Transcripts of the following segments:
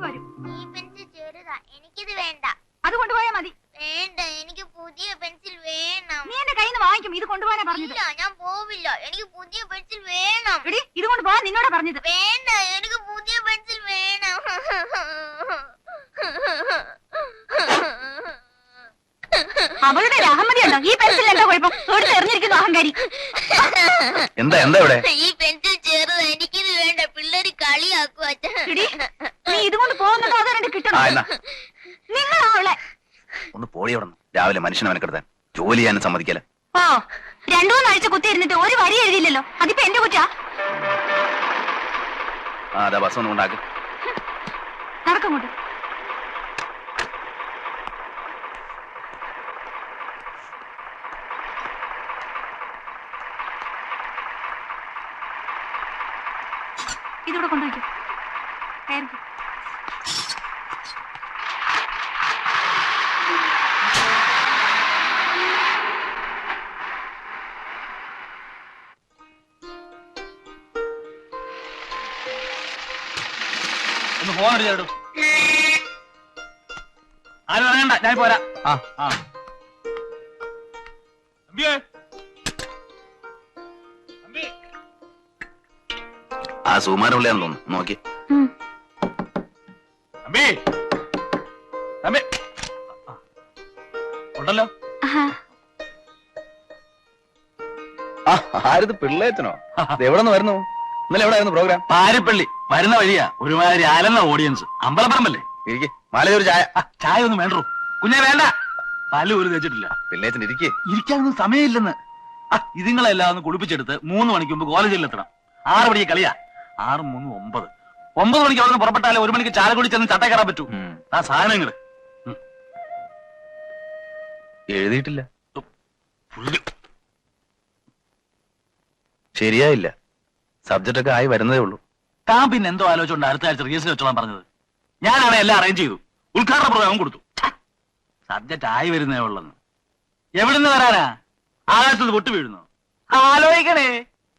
വരും. ഈ പെൻസിൽ ചെറുതാ, എനിക്കിത് വേണ്ട. അത് കൊണ്ടുപോയാ മതി. വേണ്ട, എനിക്ക് പുതിയ പെൻസിൽ വേണം. നീ എന്റെ കയ്യിൽ നിന്ന് വാങ്ങിക്കും. ഇത് കൊണ്ടുപോകാനാ പറഞ്ഞത്. ഇല്ല, ഞാൻ പോവില്ല. എനിക്ക് പുതിയ പെൻസിൽ വേണം. എടി, ഇത് കൊണ്ടുപോകാൻ നിന്നോടാ പറഞ്ഞത്. വേണ്ട, എനിക്ക് പുതിയ പെൻസിൽ വേണം. അവളുടെ അഹമ്മതി ഉണ്ടോ? ഈ പെൻസിൽ എന്താ കുഴപ്പം? എടുത്ത് എറിഞ്ഞിരിക്കുന്നു അഹങ്കാരി. എന്താ എന്താ ഇവിടെ? ഈ പെൻസിൽ ചെറുതാ, എനിക്കിത് വേണ്ട. പിള്ളേര് കളിയാക്കും അച്ഛാ. നീ ഇതുകൊണ്ട് പോകുന്നതോ അതോ രണ്ട് കിട്ടണം? നിങ്ങളാ അവളെ. ഒന്ന് പോടി അവിടെ. രാവിലെ മനുഷ്യനെ മെനക്കെടുത്താൻ ജോലി ചെയ്യാനും സമ്മതിക്കല. ഓ, 2-3 ആഴ്ച കുത്തിയിരുന്നിട്ട് ഒരു വരി എഴുതിയില്ലല്ലോ. അതിപ്പോ എന്റെ കുറ്റാ. അതാ ബസ് ഒന്നും ഉണ്ടാക്കി നടക്കങ്ങോട്ട്. ഇതിവിടെ കൊണ്ടുപോയിക്കോ. കയറിക്കോ. ഒന്ന് ഫോൺ ചേട്ടു. ആരും അറിയണ്ട, ഞാൻ പോരാ. ആ സുമാരുള്ളയാന്ന് തോന്നുന്നു. നോക്കി ഉണ്ടല്ലോ. ആരത്? പിള്ളേച്ചനോ? എവിടെ നിന്ന് വരുന്നു? ഇന്നലെ എവിടെ ആയിരുന്നു പ്രോഗ്രാം? പാരിപ്പള്ളി. വരുന്ന വഴിയാ. ഒരുമാതിരി അലന്ന ഓഡിയൻസ്. അമ്പലപ്പറമ്പല്ലേ? ഇരിക്കെ. മാലയിൽ ഒരു ചായ. ചായ ഒന്നും വേണ്ടോ കുഞ്ഞെ? വേണ്ട. പല്ല് പോലും തേച്ചിട്ടില്ല. പിള്ളേച്ചൻ ഇരിക്കേ. ഇരിക്കാനൊന്നും സമയമില്ലെന്ന്. ഇതുങ്ങളെല്ലാം ഒന്ന് കുളിപ്പിച്ചെടുത്ത് 3 മണിക്ക് മുമ്പ് കോളേജിൽ എത്തണം. 6 മണിക്ക് കളിയാ. 6, 3, 9. 9 മണിക്ക് അവിടെ നിന്ന് പുറപ്പെട്ടാലേ 1 മണിക്ക് ചാലക്കുടി ചെന്ന് ചട്ട കയറാൻ പറ്റൂ. ആ സാധനങ്ങള് എഴുതിയിട്ടില്ല. ശരിയായില്ല. സബ്ജക്റ്റ് ഒക്കെ ആയി വരുന്നതേ ഉള്ളൂ. താൻ പിന്നെ എന്തോ ആലോചിച്ചുകൊണ്ട് അടുത്ത ആഴ്ച റിഹേഴ്സൽ വെച്ചോളാൻ പറഞ്ഞത്. ഞാനാണ് എല്ലാം അറേഞ്ച് ചെയ്തു. ഉദ്ഘാടന പ്രോഗ്രാം കൊടുത്തു. സബ്ജക്റ്റ് ആയി വരുന്നേ ഉള്ളെന്ന്. എവിടുന്ന് വരാനാ? ആകാശത്ത് പൊട്ടു വീഴുന്നു. ആലോചിക്കണേ.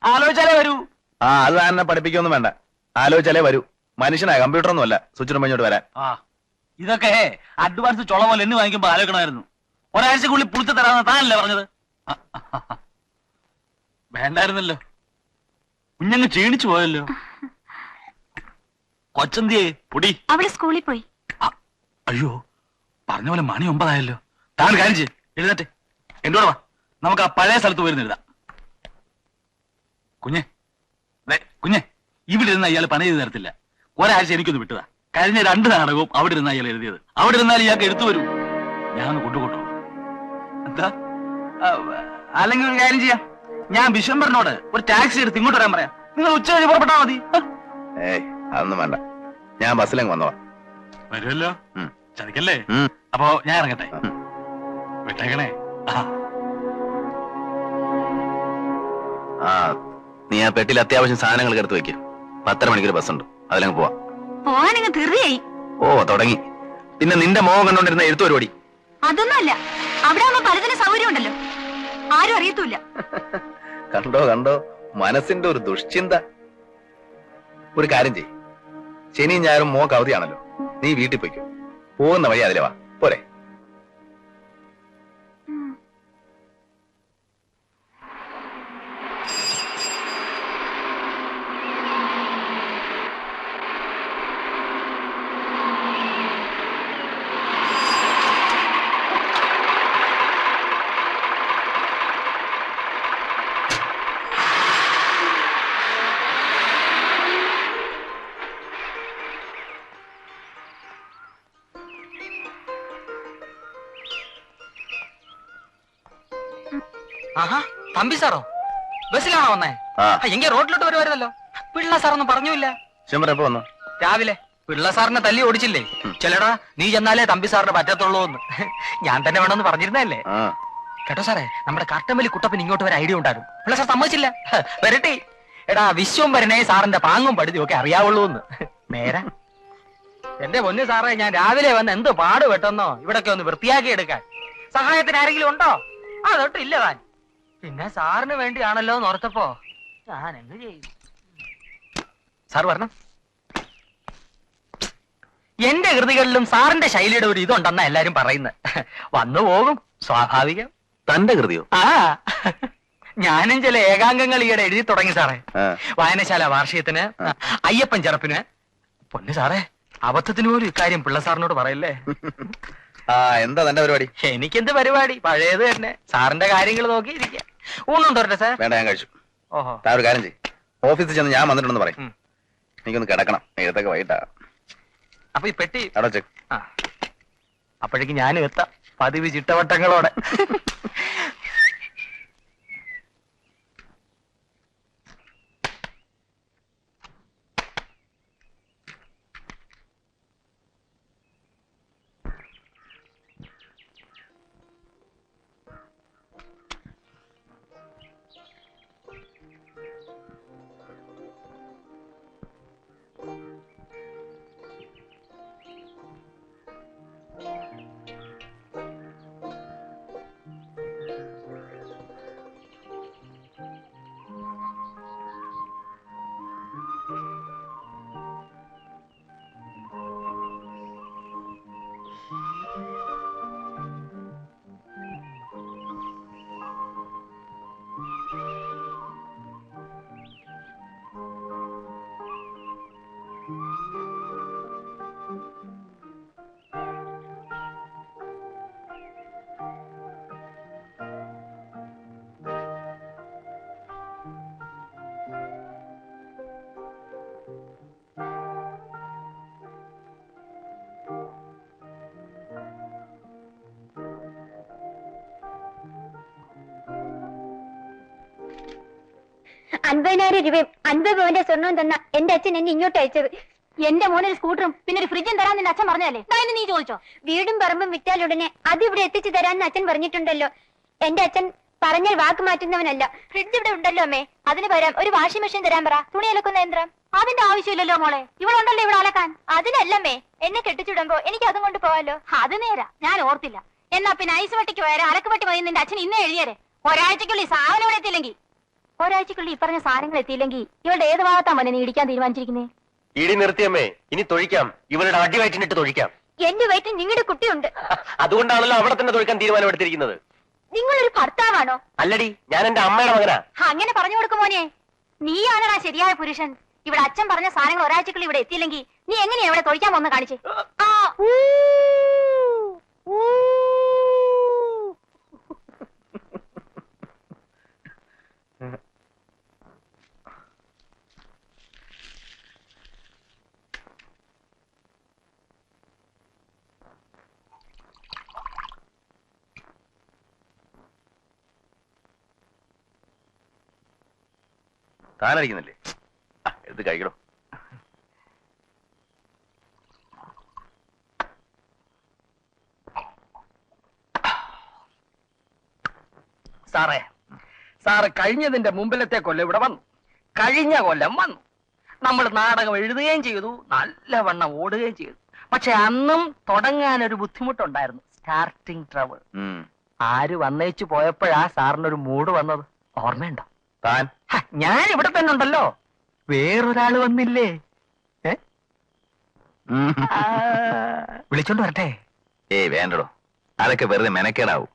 ആലോചിച്ചാലേ വരൂ. അത് തന്നെ പഠിപ്പിക്കൊന്നും വേണ്ട. ആലോചിച്ചാലേ വരൂ. മനുഷ്യനാ, കമ്പ്യൂട്ടർ ഒന്നും അല്ല സ്വിച്ചിന് മുന്നോട്ട് വരാൻ. ഇതൊക്കെ അഡ്വാൻസ് ചുള പോലെ എണ്ണി വാങ്ങിക്കുമ്പോ ആലോചിക്കണമായിരുന്നു. ഒരാഴ്ചക്കുള്ളിൽ പുളിച്ചു തരാമെന്ന് താനല്ലേ പറഞ്ഞത്? വേണ്ടായിരുന്നല്ലോ. കുഞ്ഞങ്ങ് ക്ഷീണിച്ചു പോയല്ലോ. കൊച്ചന്തിയെ പൊടി. അവള് സ്കൂളിൽ പോയി. അയ്യോ, പറഞ്ഞ പോലെ മണി 9 ആയല്ലോ. താൻ കാര്യം ചെയ്യ്, എഴുന്നേറ്റെ. എന്നോട് വാ, നമുക്ക് ആ പഴയ സ്ഥലത്ത് പോയിരുന്ന് എഴുതാം. കുഞ്ഞെ കുഞ്ഞെ, ഇവിടെ ഇരുന്ന് അയാൾ പണി ചെയ്ത് തരത്തില്ല. ഒരാഴ്ച എനിക്കൊന്ന് വിട്ടതാ. കഴിഞ്ഞ 2 നാടകവും അവിടെ ഇരുന്ന് അയാൾ എഴുതിയത്. അവിടെ ഇരുന്നാൽ ഇയാൾക്ക് എടുത്തു വരൂ. ഞാനൊന്ന് കൊണ്ടുകൊണ്ടോ. എന്താ? അല്ലെങ്കിൽ ഒരു കാര്യം ചെയ്യാം. ഞാൻ ബിശ്വംബറിനോട് ഒരു ടാക്സി എടുത്ത് ഇങ്ങോട്ട് വരാൻ പറയാം. നിങ്ങൾ ഉച്ച കഴിഞ്ഞ് പുറപ്പെട്ടാ മതി. അതൊന്നും വേണ്ട, ഞാൻ ബസ്സിലേക്ക് വന്നോളാം. വരുമല്ലോ. ചതിക്കല്ലേ? അപ്പോ ഞാൻ ഇറങ്ങട്ടെ. വിട്ടേക്കണേ. നീ ആ പെട്ടിയിൽ അത്യാവശ്യം സാധനങ്ങൾ എടുത്ത് വെക്ക്. 10:30 മണിക്കൊരു ബസ്സുണ്ട്, അതിലങ്ങ് പോവാ. തുടങ്ങി. പിന്നെ നിന്റെ മോഹം കണ്ടോണ്ടിരുന്ന എഴുത്തു പരിപാടി. അതൊന്നുമല്ല, അവിടെ ആവുമ്പോ പലതിനും സൗകര്യം ഉണ്ടല്ലോ. ആരും അറിയത്തൂല്ല. കണ്ടോ കണ്ടോ, മനസ്സിന്റെ ഒരു ദുഷ്ചിന്ത. ഒരു കാര്യം ചെയ്യ്, ശനിയും ഞായറും മോക്ക് അവധിയാണല്ലോ. നീ വീട്ടിൽ പോയിക്കോ. പോകുന്ന വഴി അതിലെ വാ, പോരെ? തമ്പി സാറോ? ബസ്സിലാണോ വന്നേ? എങ്കിൽ റോഡിലോട്ട് വരുമായിരുന്നല്ലോ. പിള്ള സാറൊന്നും പറഞ്ഞില്ല. രാവിലെ പിള്ള സാറിനെ തല്ലി ഓടിച്ചില്ലേ? ചെല്ലടാ, നീ ചെന്നാലേ തമ്പി സാറിന് പറ്റത്തുള്ളൂ എന്ന് ഞാൻ തന്നെ വേണമെന്ന് പറഞ്ഞിരുന്നല്ലേ? കേട്ടോ സാറേ, നമ്മുടെ കട്ടമ്പലി കുട്ടപ്പൻ ഇങ്ങോട്ട് വരെ ഐഡിയ ഉണ്ടായിരുന്നു. പിള്ള സാർ സമ്മതിച്ചില്ല. വരട്ടെ. എടാ, വിശ്വംഭരനെ സാറിന്റെ പാങ്ങും പടുതിയും ഒക്കെ അറിയാവുള്ളൂ എന്ന്. നേരെ എന്റെ പൊന്നു സാറേ, ഞാൻ രാവിലെ വന്ന് എന്ത് പാട് പെട്ടെന്നോ ഇവിടൊക്കെ ഒന്ന് വൃത്തിയാക്കി എടുക്കാൻ. സഹായത്തിന് ആരെങ്കിലും ഉണ്ടോ? അതൊട്ടില്ല താൻ. പിന്നെ സാറിന് വേണ്ടിയാണല്ലോ എന്ന് ഓർത്തപ്പോ ഞാൻ എന്ത് ചെയ്യും? സാർ വരണം. എന്റെ കൃതികളിലും സാറിന്റെ ശൈലിയുടെ ഒരു ഇതുണ്ടെന്നാ എല്ലാരും പറയുന്നത്. വന്നു പോകും, സ്വാഭാവികം. തന്റെ കൃതിയോ? ആ, ഞാനും ചില ഏകാംഗങ്ങൾ ഈയിടെ എഴുതി തുടങ്ങി സാറേ. വായനശാല വാർഷികത്തിന്, അയ്യപ്പൻ ചെറുപ്പിന്. പൊന്നു സാറേ, അബദ്ധത്തിന് പോലും ഇക്കാര്യം പിള്ള സാറിനോട് പറയല്ലേ. എന്താ തന്റെ പരിപാടി? എനിക്കെന്ത് പരിപാടി, പഴയത് തന്നെ. സാറിന്റെ കാര്യങ്ങൾ നോക്കിയിരിക്കാം. ഊണും തോരട്ടെ സാർ? വേണ്ട, ഞാൻ കഴിച്ചു. ഓഹോ. താ ഒരു കാര്യം ചെയ്യും, ഓഫീസിൽ ചെന്ന് ഞാൻ വന്നിട്ടുണ്ടെന്ന് പറയും. എനിക്കൊന്ന് കിടക്കണം, എഴുത്തൊക്കെ വൈകിട്ടാ. അപ്പൊ ഈ പെട്ടി അവിടെ ചെക്ക്. അപ്പോഴേക്ക് ഞാനും എത്താം, പതിവ് ചിട്ടവട്ടങ്ങളോടെ. അൻപതിനായിരം രൂപയും 50 പവന്റെ സ്വർണവും തന്ന എന്റെ അച്ഛൻ എന്നെ ഇങ്ങോട്ട് അയച്ചത്. എന്റെ മോനൊരു സ്കൂട്ടറും പിന്നെ ഒരു ഫ്രിഡ്ജും തരാൻ നിന്റെ അച്ഛൻ പറഞ്ഞല്ലേ? നീ ചോദിച്ചോ? വീടും പറമ്പും വിറ്റാലുടനെ അത് ഇവിടെ എത്തിച്ചു തരാന്ന് അച്ഛൻ പറഞ്ഞിട്ടുണ്ടല്ലോ. എന്റെ അച്ഛൻ പറഞ്ഞാൽ വാക്ക് മാറ്റുന്നവനല്ല. ഫ്രിഡ്ജ് ഇവിടെ ഉണ്ടല്ലോ അമ്മേ, അതിന് പകരം ഒരു വാഷിംഗ് മെഷീൻ തരാൻ പറ. തുണി അലക്കുന്ന യന്ത്രം അതിന്റെ ആവശ്യമില്ലല്ലോ മോളെ, ഇവിടെ ഉണ്ടല്ലോ ഇവിടെ അലക്കാൻ. അതിനല്ലമ്മേ, എന്നെ കെട്ടിച്ചുടുമ്പോ എനിക്ക് അതും കൊണ്ട് പോവാലോ. അത് നേരാ, ഞാൻ ഓർത്തില്ല. എന്നാ പിന്നെ ഐസ് വട്ടിക്ക് വരെ അലക്കുപട്ടി പോയി നിന്റെ അച്ഛൻ ഇന്നേ എഴുതിയേരെ. ഒരാഴ്ചക്കുള്ളിൽ സാധനം ഇവിടെ എത്തിയില്ലെങ്കിൽ, ഒരാഴ്ചക്കുള്ളിൽ ഈ പറഞ്ഞ സാധനങ്ങൾ എത്തിയില്ലെങ്കിൽ ഇവളുടെ ഏത് ഭാഗത്താ മോനെ നീ ഇടിക്കാൻ തീരുമാനിച്ചിരിക്കുന്നേ? ഇടി നിർത്തിയമ്മേ, ഇനി തൊഴിക്കാം. ഇവളുടെ അടി വയറ്റിനിട്ട് തൊഴിക്കാം. എന്റെ വയറ്റിൽ നിങ്ങളുടെ കുട്ടിയുണ്ട്. അതുകൊണ്ടാണല്ലോ അവിടെ തന്നെ തൊഴിക്കാൻ തീരുമാനമെടുത്തിരിക്കുന്നത്. നിങ്ങളൊരു ഭർത്താവാണോ? അല്ലടി, ഞാൻ എന്റെ അമ്മയുടെ മകനാ. അങ്ങനെ പറഞ്ഞു കൊടുക്കും മോനെ. നീയാണടാ ശരിയായ പുരുഷൻ. ഇവിടെ അച്ഛൻ പറഞ്ഞ സാധനങ്ങൾ ഒരാഴ്ചക്കുള്ളിൽ ഇവിടെ എത്തിയില്ലെങ്കിൽ നീ എങ്ങനെയാ ഇവിടെ തൊഴിക്കാൻ വന്ന് കാണിച്ചേ? താനടിക്കുന്നില്ലേ? എടുത്ത് കഴിക്കണോ? സാറ് കഴിഞ്ഞതിന്റെ മുമ്പിലത്തെ കൊല്ലം ഇവിടെ വന്നു. കഴിഞ്ഞ കൊല്ലം വന്നു. നമ്മൾ നാടകം എഴുതുകയും ചെയ്തു, നല്ലവണ്ണം ഓടുകയും ചെയ്തു. പക്ഷെ അന്നും തുടങ്ങാനൊരു ബുദ്ധിമുട്ടുണ്ടായിരുന്നു, സ്റ്റാർട്ടിങ് ട്രബിൾ. ആര് വന്നേച്ചു പോയപ്പോഴാ സാറിനൊരു മൂഡ് വന്നത് ഓർമ്മയുണ്ടോ? താൻ ഞാൻ ഇവിടെ തന്നെ ഉണ്ടല്ലോ, വേറൊരാള് വന്നില്ലേ? വിളിച്ചോണ്ട് വരട്ടെ? വേണ്ടടോ, അതൊക്കെ വെറുതെ മെനക്കേടാവും.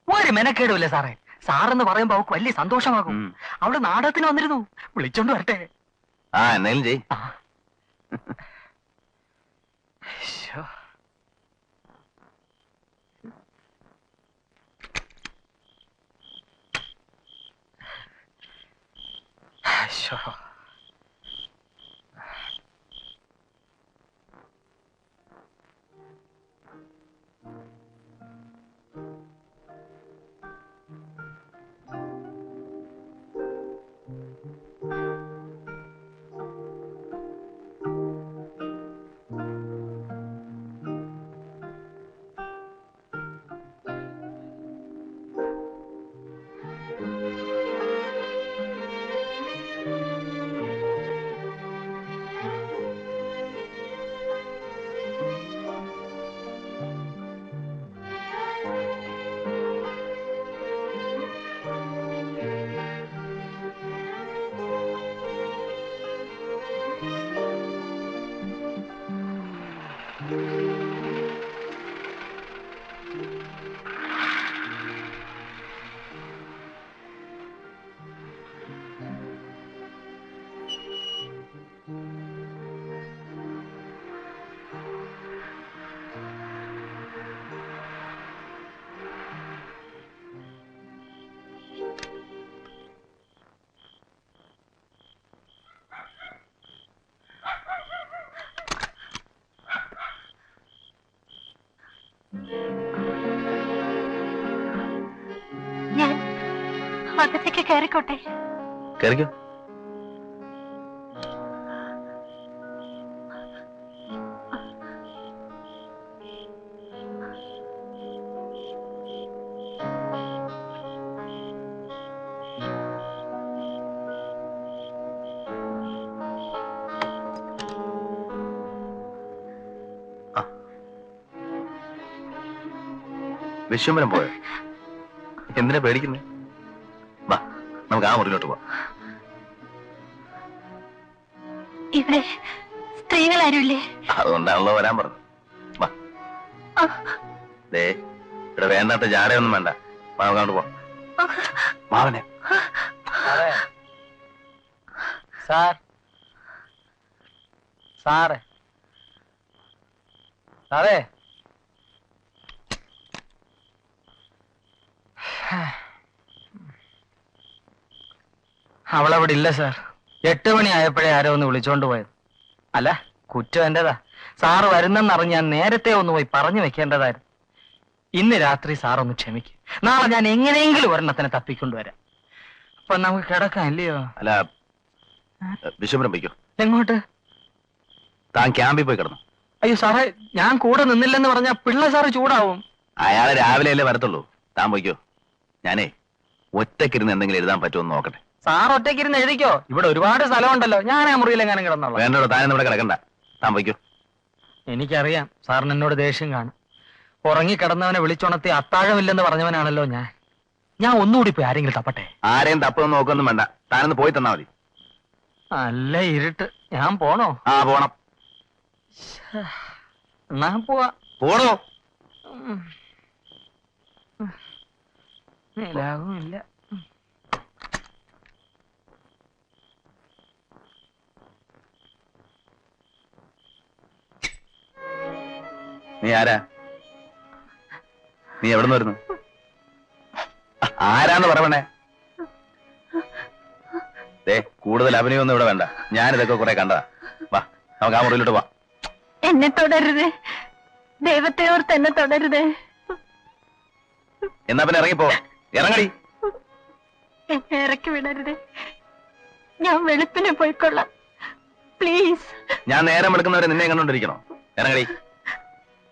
ഒരു മെനക്കേടുമില്ല സാറേ. സാറെന്ന് പറയുമ്പോ അവൾക്ക് വലിയ സന്തോഷമാകും. അവള് നാടകത്തിന് വന്നിരുന്നു. വിളിച്ചോണ്ട് വരട്ടെ? എന്നാലും ചെയ്. ഞാൻ അകത്തേക്ക് കയറിക്കോട്ടെ? കയറിക്കോ. വിശ്വംബരം പോയോ? എന്തിനാ പേടിക്കുന്നേ? വാ, നമുക്ക് ആ മുറിയിലോട്ട് പോവാം. ഇവിടെ സ്ത്രീകളാരുമില്ലേ? അതുകൊണ്ടാണല്ലോ വരാൻ പറഞ്ഞു. വാ. ദേ, ഇവിടെ വേണ്ടാത്ത ജാടയൊന്നും വേണ്ട. വാ, നമുക്ക് അങ്ങോട്ട് പോവാം. മാവനെ. സാർ സാറേ സാറേ അവളവിടെ ഇല്ല സാർ. 8 മണിയായപ്പോഴേ ആരോ ഒന്ന് വിളിച്ചോണ്ട് പോയത്. അല്ല, കുറ്റം എന്റേതാ. സാറ് വരുന്നെന്നറിഞ്ഞ് ഞാൻ നേരത്തെ ഒന്ന് പോയി പറഞ്ഞു വെക്കേണ്ടതായിരുന്നു. ഇന്ന് രാത്രി സാർ ഒന്ന് ക്ഷമിക്കും. നാളെ ഞാൻ എങ്ങനെയെങ്കിലും ഒരെണ്ണത്തിനെ തപ്പിക്കൊണ്ടുവരാം. അപ്പൊ നമുക്ക് കിടക്കാം, ഇല്ലയോ? അല്ല, വിശ്വംബരം പോയിക്കോ. എങ്ങോട്ട്? താൻ ക്യാമ്പിൽ പോയി കിടന്നു. അയ്യോ സാറേ, ഞാൻ കൂടെ നിന്നില്ലെന്ന് പറഞ്ഞാ പിള്ള സാറ് ചൂടാവും. അയാളെ രാവിലെ അല്ലേ വരത്തുള്ളൂ. താൻ പോയിക്കോ. ഞാനേ ഒറ്റക്കിരുന്ന് എന്തെങ്കിലും എഴുതാൻ പറ്റുമെന്ന് നോക്കട്ടെ. സാർ ഒറ്റയ്ക്കിരുന്ന് എഴുതിക്കോ. ഇവിടെ ഒരുപാട് സ്ഥലമുണ്ടല്ലോ. ഞാൻ ആ മുറിയിലെങ്ങാനും കിടന്നോളാം. വേണ്ടോ, താൻ ഇവിടെ കിടക്കണ്ട. താൻ പോയിക്കോ. എനിക്കറിയാം സാറിന് എന്നോട് ദേഷ്യം കാണും. ഉറങ്ങിക്കിടന്നവനെ വിളിച്ചുണർത്തി അത്താഴമില്ലെന്ന് പറഞ്ഞവനാണല്ലോ ഞാൻ. ഞാൻ ഒന്നുകൂടി പോയി ആരെങ്കിലും തപ്പട്ടെ. ആരെയും തപ്പൊന്നും നോക്കൊന്നും വേണ്ട. താനൊന്ന് പോയി തന്നാ മതി. നല്ല ഇരുട്ട്. ഞാൻ പോണോ? ആ, പോണം. എന്നാ പോവാ. പോണോ? നിലാവുമില്ല. നീ ആരാ? നീ എവിടെ നിന്ന് വരുന്നു? ആരാന്ന് പറയണേ? ദേ, കൂടുതൽ അഭിനയൊന്നും ഇവിടെ വേണ്ട. ഞാനിതൊക്കെ കുറെ കണ്ടതാ. വാ, നമുക്ക് ആ മുറിയിലോട്ട് വാ. എന്നെ തുടരുത്, ദൈവത്തെ ഓർത്ത് എന്നെ തുടരുത്. എന്നാ പിന്നെ ഇറങ്ങിപ്പോ. ഇറങ്ങടി. എന്നെ ഇറക്കി വിടരുത്. ഞാൻ വെളുപ്പിനെ പോയിക്കൊള്ളാം, പ്ലീസ്. ഞാൻ നേരം വെളുക്കുന്നവരെ നിന്നെ കണ്ടോണ്ടിരിക്കണോ? ഇറങ്ങടി.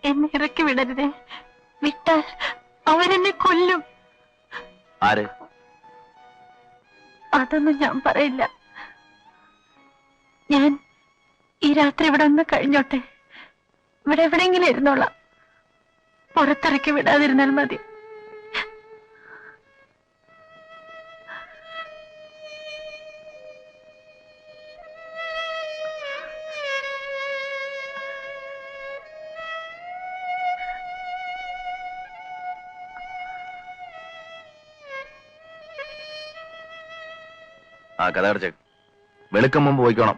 എന്നെ ഇറക്കി വിടരുത്. വിട്ടാൽ അവരെന്നെ കൊല്ലും. ആര്? അതൊന്നും ഞാൻ പറയില്ല. ഞാൻ ഈ രാത്രി ഇവിടെ ഒന്ന് കഴിഞ്ഞോട്ടെ. ഇവിടെ എവിടെയെങ്കിലും ഇരുന്നോളാം. പുറത്തിറക്കി വിടാതിരുന്നാൽ മതി. ആ, കഥ അടച്ചേ. വെളുക്കും മുമ്പ് പോയിക്കോണം.